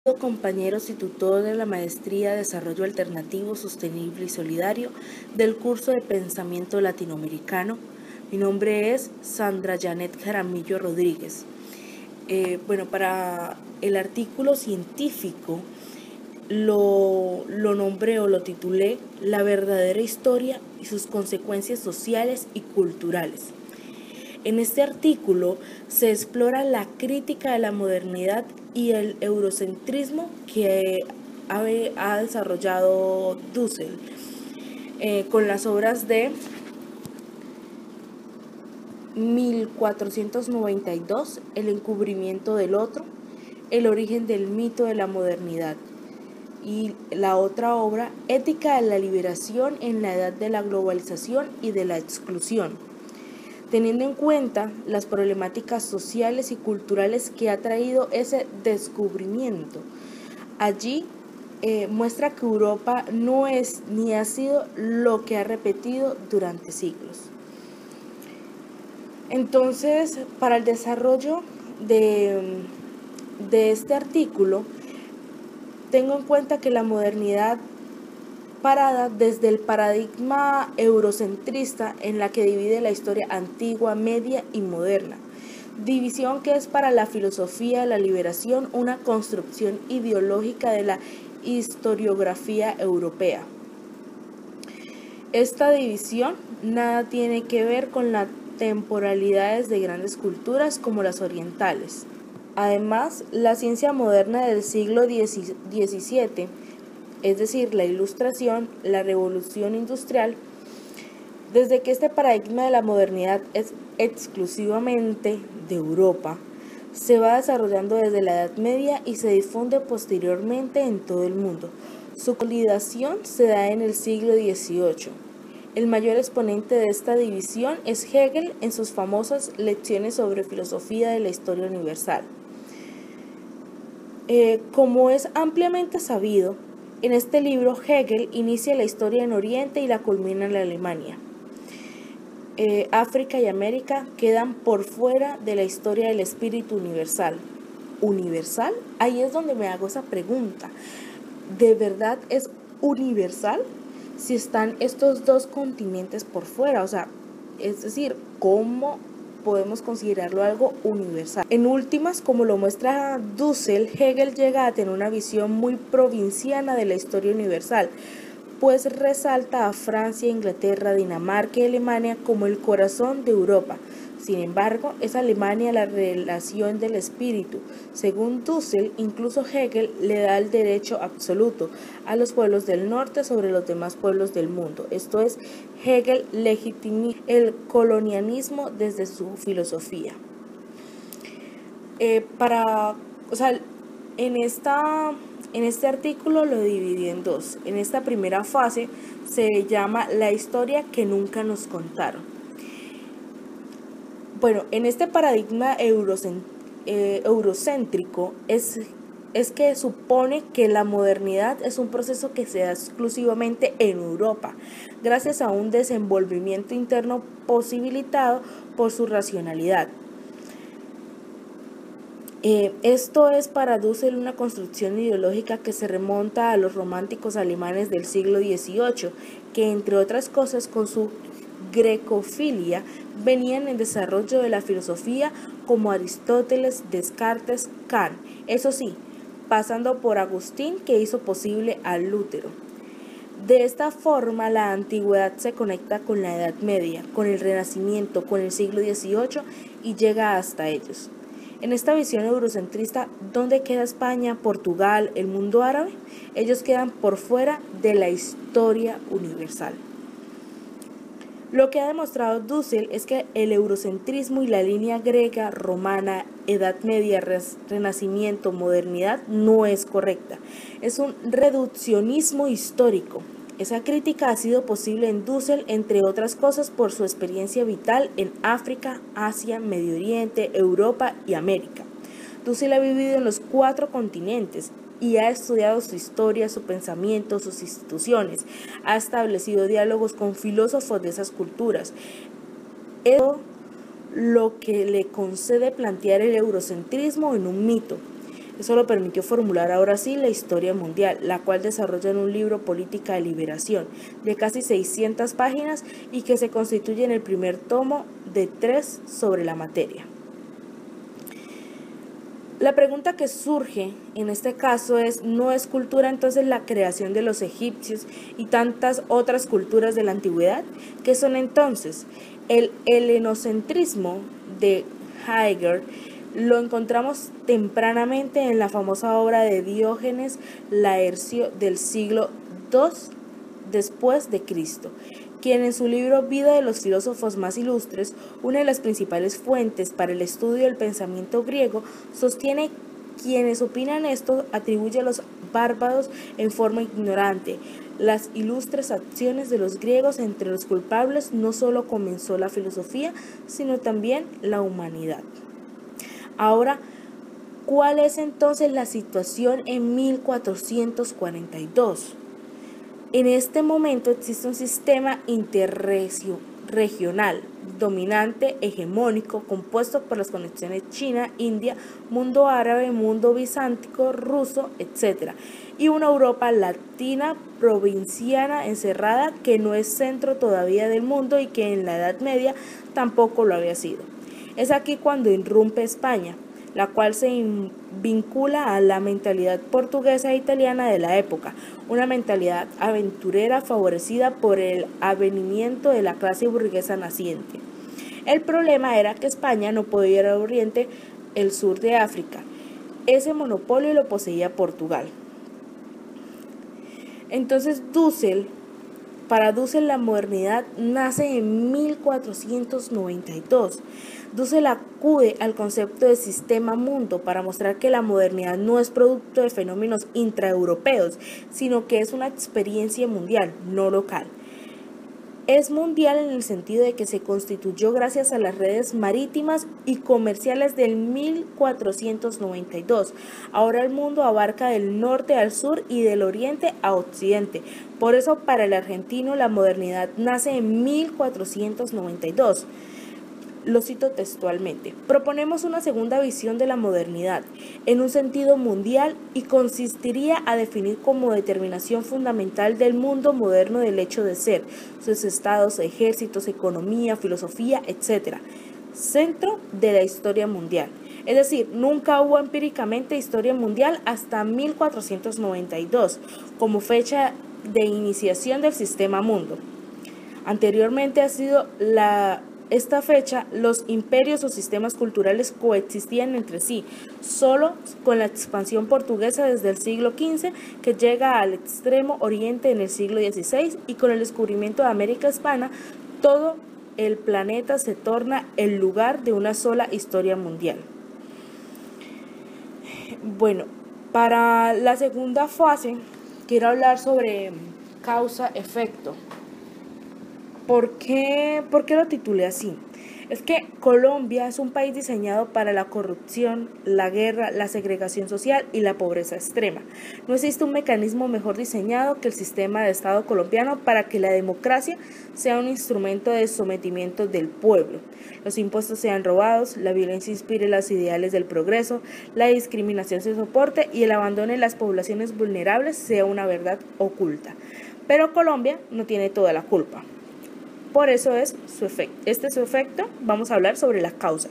Compañeros y tutor de la Maestría de Desarrollo Alternativo, Sostenible y Solidario del curso de Pensamiento Latinoamericano. Mi nombre es Sandra Janet Jaramillo Rodríguez. Para el artículo científico lo nombré o lo titulé La verdadera historia y sus consecuencias sociales y culturales. En este artículo se explora la crítica de la modernidad y el eurocentrismo que ha desarrollado Dussel con las obras de 1492, El encubrimiento del otro, El origen del mito de la modernidad, y la otra obra, Ética de la liberación en la edad de la globalización y de la exclusión, teniendo en cuenta las problemáticas sociales y culturales que ha traído ese descubrimiento. Allí muestra que Europa no es ni ha sido lo que ha repetido durante siglos. Entonces, para el desarrollo de este artículo, tengo en cuenta que la modernidad parada desde el paradigma eurocentrista en la que divide la historia antigua, media y moderna, división que es para la filosofía de la liberación una construcción ideológica de la historiografía europea. Esta división nada tiene que ver con las temporalidades de grandes culturas como las orientales. Además, la ciencia moderna del siglo XVII, es decir, la Ilustración, la Revolución Industrial, desde que este paradigma de la modernidad es exclusivamente de Europa, se va desarrollando desde la Edad Media y se difunde posteriormente en todo el mundo. Su consolidación se da en el siglo XVIII. El mayor exponente de esta división es Hegel en sus famosas lecciones sobre filosofía de la historia universal. Como es ampliamente sabido, en este libro Hegel inicia la historia en Oriente y la culmina en la Alemania. África y América quedan por fuera de la historia del espíritu universal. ¿Universal? Ahí es donde me hago esa pregunta. ¿De verdad es universal si están estos dos continentes por fuera? O sea, es decir, ¿cómo podemos considerarlo algo universal? En últimas, como lo muestra Dussel, Hegel llega a tener una visión muy provinciana de la historia universal, pues resalta a Francia, Inglaterra, Dinamarca y Alemania como el corazón de Europa. Sin embargo, es Alemania la relación del espíritu. Según Dussel, incluso Hegel le da el derecho absoluto a los pueblos del norte sobre los demás pueblos del mundo. Esto es, Hegel legitimiza el colonialismo desde su filosofía. En este artículo lo dividí en dos. En esta primera fase se llama La historia que nunca nos contaron. Bueno, en este paradigma eurocéntrico es que supone que la modernidad es un proceso que se da exclusivamente en Europa, gracias a un desenvolvimiento interno posibilitado por su racionalidad. Esto es para Dussel una construcción ideológica que se remonta a los románticos alemanes del siglo XVIII, que entre otras cosas con su grecofilia venían en desarrollo de la filosofía como Aristóteles, Descartes, Kant, eso sí, pasando por Agustín que hizo posible a Lutero. De esta forma la antigüedad se conecta con la Edad Media, con el Renacimiento, con el siglo XVIII y llega hasta ellos. En esta visión eurocentrista, ¿dónde queda España, Portugal, el mundo árabe? Ellos quedan por fuera de la historia universal. Lo que ha demostrado Dussel es que el eurocentrismo y la línea griega, romana, Edad Media, Renacimiento, modernidad no es correcta. Es un reduccionismo histórico. Esa crítica ha sido posible en Dussel, entre otras cosas, por su experiencia vital en África, Asia, Medio Oriente, Europa y América. Dussel ha vivido en los 4 continentes y ha estudiado su historia, su pensamiento, sus instituciones. Ha establecido diálogos con filósofos de esas culturas. Eso lo que le concede plantear el eurocentrismo en un mito. Eso lo permitió formular ahora sí la historia mundial, la cual desarrolla en un libro Política de Liberación, de casi 600 páginas y que se constituye en el primer tomo de 3 sobre la materia. La pregunta que surge en este caso es, ¿no es cultura entonces la creación de los egipcios y tantas otras culturas de la antigüedad? ¿Qué son entonces? El helenocentrismo de Heidegger lo encontramos tempranamente en la famosa obra de Diógenes Laercio del siglo II después de Cristo, quien en su libro Vida de los filósofos más ilustres, una de las principales fuentes para el estudio del pensamiento griego, sostiene quienes opinan esto atribuye a los bárbaros en forma ignorante. Las ilustres acciones de los griegos entre los culpables no solo comenzó la filosofía, sino también la humanidad. Ahora, ¿cuál es entonces la situación en 1442? En este momento existe un sistema interregional, dominante, hegemónico, compuesto por las conexiones China, India, mundo árabe, mundo bizantino, ruso, etc. Y una Europa latina, provinciana, encerrada, que no es centro todavía del mundo y que en la Edad Media tampoco lo había sido. Es aquí cuando irrumpe España, la cual se vincula a la mentalidad portuguesa e italiana de la época, una mentalidad aventurera favorecida por el advenimiento de la clase burguesa naciente. El problema era que España no podía ir al oriente, el sur de África. Ese monopolio lo poseía Portugal. Entonces para Dussel la modernidad nace en 1492. Dussel acude al concepto de sistema mundo para mostrar que la modernidad no es producto de fenómenos intraeuropeos, sino que es una experiencia mundial, no local. Es mundial en el sentido de que se constituyó gracias a las redes marítimas y comerciales del 1492. Ahora el mundo abarca del norte al sur y del oriente a occidente. Por eso para el argentino la modernidad nace en 1492. Lo cito textualmente. Proponemos una segunda visión de la modernidad en un sentido mundial y consistiría a definir como determinación fundamental del mundo moderno del hecho de ser, sus estados, ejércitos, economía, filosofía, etc. Centro de la historia mundial. Es decir, nunca hubo empíricamente historia mundial hasta 1492 como fecha de iniciación del sistema mundo. Anteriormente ha sido esta fecha, los imperios o sistemas culturales coexistían entre sí, solo con la expansión portuguesa desde el siglo XV, que llega al extremo oriente en el siglo XVI, y con el descubrimiento de América Hispana, todo el planeta se torna el lugar de una sola historia mundial. Bueno, para la segunda fase, quiero hablar sobre causa-efecto. ¿Por qué lo titulé así? Es que Colombia es un país diseñado para la corrupción, la guerra, la segregación social y la pobreza extrema. No existe un mecanismo mejor diseñado que el sistema de Estado colombiano para que la democracia sea un instrumento de sometimiento del pueblo. Los impuestos sean robados, la violencia inspire los ideales del progreso, la discriminación se soporte y el abandono de las poblaciones vulnerables sea una verdad oculta. Pero Colombia no tiene toda la culpa. Por eso es su efecto. Este es su efecto. Vamos a hablar sobre la causa.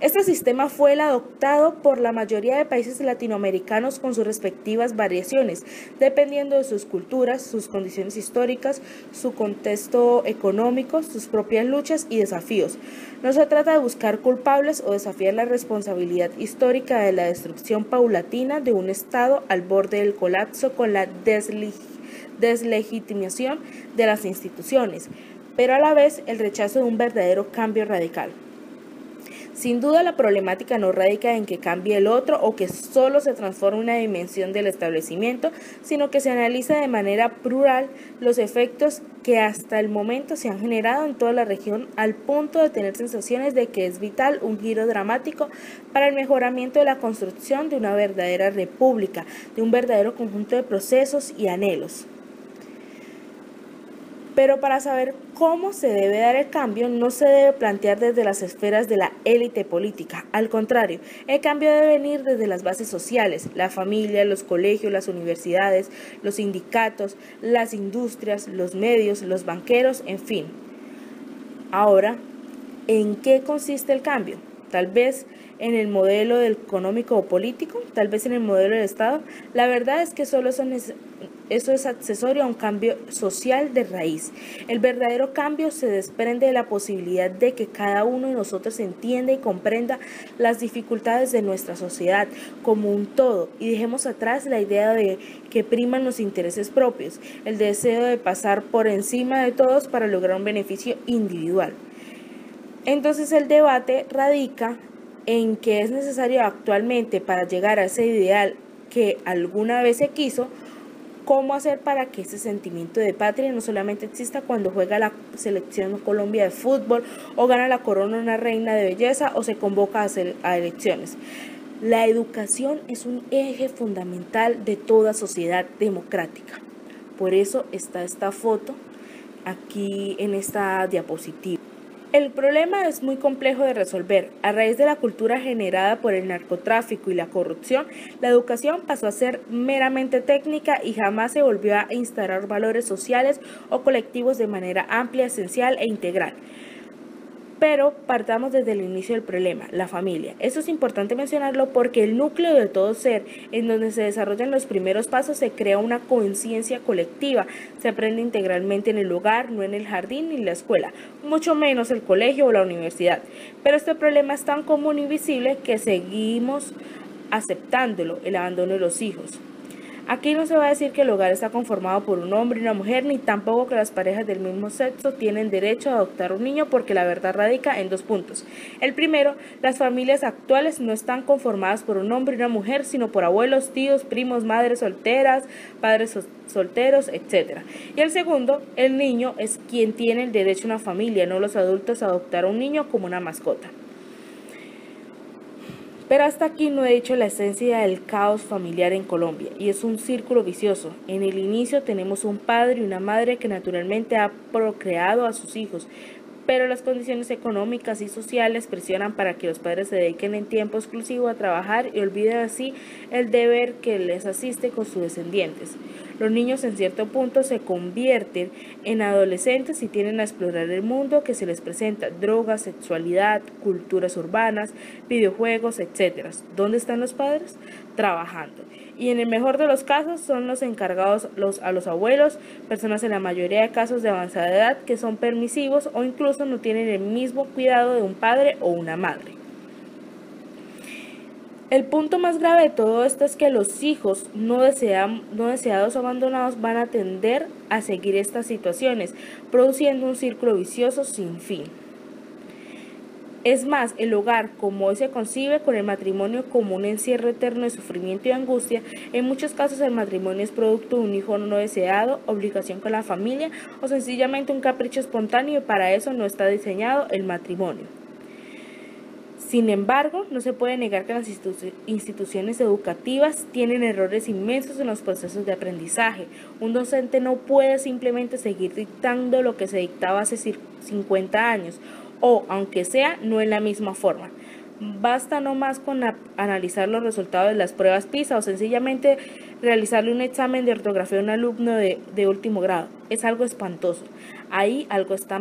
Este sistema fue el adoptado por la mayoría de países latinoamericanos con sus respectivas variaciones, dependiendo de sus culturas, sus condiciones históricas, su contexto económico, sus propias luchas y desafíos. No se trata de buscar culpables o desafiar la responsabilidad histórica de la destrucción paulatina de un Estado al borde del colapso con la deslegitimación de las instituciones, pero a la vez el rechazo de un verdadero cambio radical. Sin duda la problemática no radica en que cambie el otro o que solo se transforme una dimensión del establecimiento, sino que se analiza de manera plural los efectos que hasta el momento se han generado en toda la región al punto de tener sensaciones de que es vital un giro dramático para el mejoramiento de la construcción de una verdadera república, de un verdadero conjunto de procesos y anhelos. Pero para saber cómo se debe dar el cambio, no se debe plantear desde las esferas de la élite política. Al contrario, el cambio debe venir desde las bases sociales, la familia, los colegios, las universidades, los sindicatos, las industrias, los medios, los banqueros, en fin. Ahora, ¿en qué consiste el cambio? Tal vez en el modelo económico o político, tal vez en el modelo del Estado. La verdad es que solo eso es accesorio a un cambio social de raíz. El verdadero cambio se desprende de la posibilidad de que cada uno de nosotros entienda y comprenda las dificultades de nuestra sociedad como un todo y dejemos atrás la idea de que priman los intereses propios, el deseo de pasar por encima de todos para lograr un beneficio individual. Entonces el debate radica en que es necesario actualmente para llegar a ese ideal que alguna vez se quiso, cómo hacer para que ese sentimiento de patria no solamente exista cuando juega la selección Colombia de fútbol o gana la corona una reina de belleza o se convoca a elecciones. La educación es un eje fundamental de toda sociedad democrática. Por eso está esta foto aquí en esta diapositiva. El problema es muy complejo de resolver. A raíz de la cultura generada por el narcotráfico y la corrupción, la educación pasó a ser meramente técnica y jamás se volvió a instaurar valores sociales o colectivos de manera amplia, esencial e integral. Pero partamos desde el inicio del problema, la familia. Esto es importante mencionarlo porque el núcleo de todo ser, en donde se desarrollan los primeros pasos, se crea una conciencia colectiva. Se aprende integralmente en el hogar, no en el jardín ni la escuela, mucho menos el colegio o la universidad. Pero este problema es tan común y visible que seguimos aceptándolo, el abandono de los hijos. Aquí no se va a decir que el hogar está conformado por un hombre y una mujer, ni tampoco que las parejas del mismo sexo tienen derecho a adoptar un niño, porque la verdad radica en 2 puntos. El primero, las familias actuales no están conformadas por un hombre y una mujer, sino por abuelos, tíos, primos, madres solteras, padres solteros, etc. Y el segundo, el niño es quien tiene el derecho a una familia, no los adultos a adoptar a un niño como una mascota. Pero hasta aquí no he dicho la esencia del caos familiar en Colombia, y es un círculo vicioso. En el inicio tenemos un padre y una madre que naturalmente ha procreado a sus hijos, pero las condiciones económicas y sociales presionan para que los padres se dediquen en tiempo exclusivo a trabajar y olviden así el deber que les asiste con sus descendientes. Los niños en cierto punto se convierten en adolescentes y tienden a explorar el mundo que se les presenta: drogas, sexualidad, culturas urbanas, videojuegos, etc. ¿Dónde están los padres? Trabajando. Y en el mejor de los casos son los encargados a los abuelos, personas en la mayoría de casos de avanzada edad que son permisivos o incluso no tienen el mismo cuidado de un padre o una madre. El punto más grave de todo esto es que los hijos no deseados o abandonados van a tender a seguir estas situaciones, produciendo un círculo vicioso sin fin. Es más, el hogar, como hoy se concibe, con el matrimonio como un encierro eterno de sufrimiento y angustia, en muchos casos el matrimonio es producto de un hijo no deseado, obligación con la familia o sencillamente un capricho espontáneo, y para eso no está diseñado el matrimonio. Sin embargo, no se puede negar que las instituciones educativas tienen errores inmensos en los procesos de aprendizaje. Un docente no puede simplemente seguir dictando lo que se dictaba hace 50 años, o, aunque sea, no en la misma forma. Basta no más con analizar los resultados de las pruebas PISA o sencillamente realizarle un examen de ortografía a un alumno de último grado. Es algo espantoso. Ahí algo está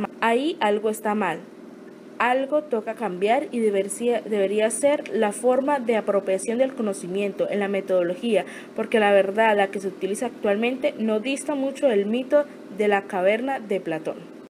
mal. Algo toca cambiar y debería ser la forma de apropiación del conocimiento, en la metodología, porque la verdad, la que se utiliza actualmente, no dista mucho del mito de la caverna de Platón.